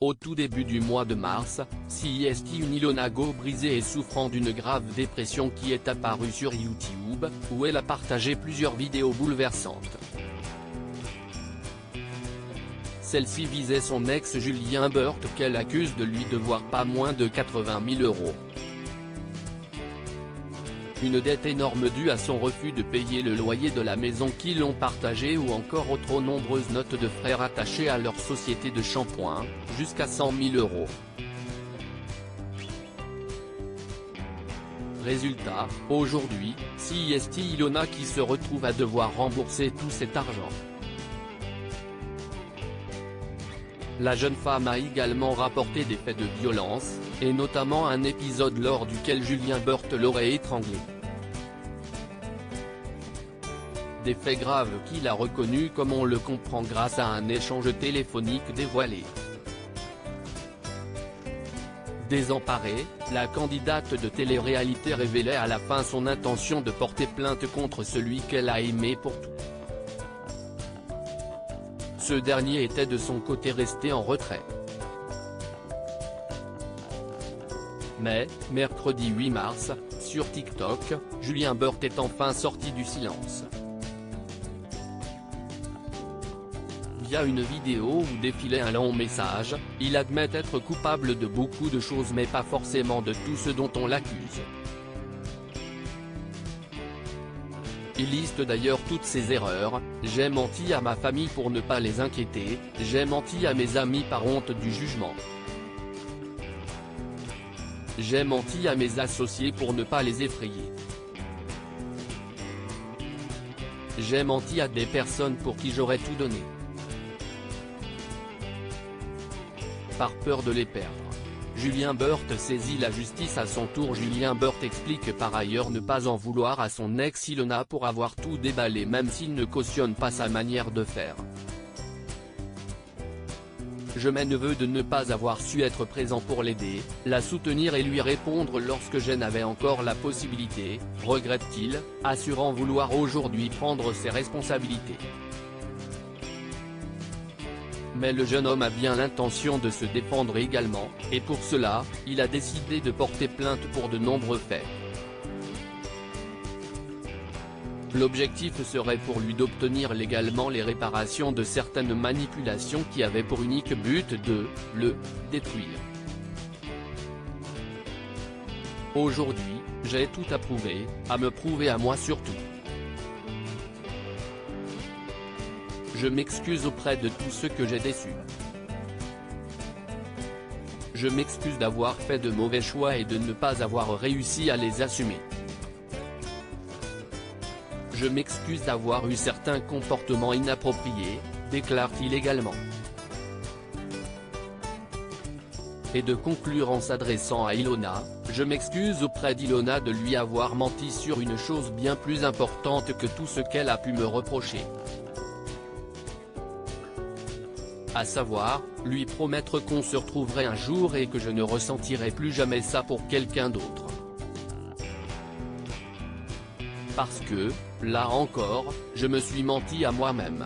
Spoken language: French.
Au tout début du mois de mars, CIST une Ilona Go brisée et souffrant d'une grave dépression qui est apparue sur YouTube, où elle a partagé plusieurs vidéos bouleversantes. Celle-ci visait son ex Julien Burt qu'elle accuse de lui devoir pas moins de 80 000 €. Une dette énorme due à son refus de payer le loyer de la maison qu'ils ont partagée ou encore aux trop nombreuses notes de frais rattachées à leur société de shampoing, jusqu'à 100 000 €. Résultat, aujourd'hui, CIST Ilona qui se retrouve à devoir rembourser tout cet argent. La jeune femme a également rapporté des faits de violence, et notamment un épisode lors duquel Julien Burt l'aurait étranglé. Des faits graves qu'il a reconnus comme on le comprend grâce à un échange téléphonique dévoilé. Désemparée, la candidate de télé-réalité révélait à la fin son intention de porter plainte contre celui qu'elle a aimé pour tout. Ce dernier était de son côté resté en retrait. Mais, mercredi 8 mars, sur TikTok, Julien Burt est enfin sorti du silence. Via une vidéo où défilait un long message, il admet être coupable de beaucoup de choses mais pas forcément de tout ce dont on l'accuse. Il liste d'ailleurs toutes ses erreurs: j'ai menti à ma famille pour ne pas les inquiéter, j'ai menti à mes amis par honte du jugement. J'ai menti à mes associés pour ne pas les effrayer. J'ai menti à des personnes pour qui j'aurais tout donné. Par peur de les perdre. Julien Burt saisit la justice à son tour. Julien Burt explique par ailleurs ne pas en vouloir à son ex Ilona pour avoir tout déballé même s'il ne cautionne pas sa manière de faire. Je m'en veux de ne pas avoir su être présent pour l'aider, la soutenir et lui répondre lorsque je n'avais encore la possibilité, regrette-t-il, assurant vouloir aujourd'hui prendre ses responsabilités. Mais le jeune homme a bien l'intention de se défendre également, et pour cela, il a décidé de porter plainte pour de nombreux faits. L'objectif serait pour lui d'obtenir légalement les réparations de certaines manipulations qui avaient pour unique but de le détruire. Aujourd'hui, j'ai tout à prouver, à me prouver à moi surtout. Je m'excuse auprès de tous ceux que j'ai déçus. Je m'excuse d'avoir fait de mauvais choix et de ne pas avoir réussi à les assumer. Je m'excuse d'avoir eu certains comportements inappropriés, déclare-t-il également. Et de conclure en s'adressant à Ilona, je m'excuse auprès d'Ilona de lui avoir menti sur une chose bien plus importante que tout ce qu'elle a pu me reprocher. À savoir, lui promettre qu'on se retrouverait un jour et que je ne ressentirai plus jamais ça pour quelqu'un d'autre. Parce que, là encore, je me suis menti à moi-même.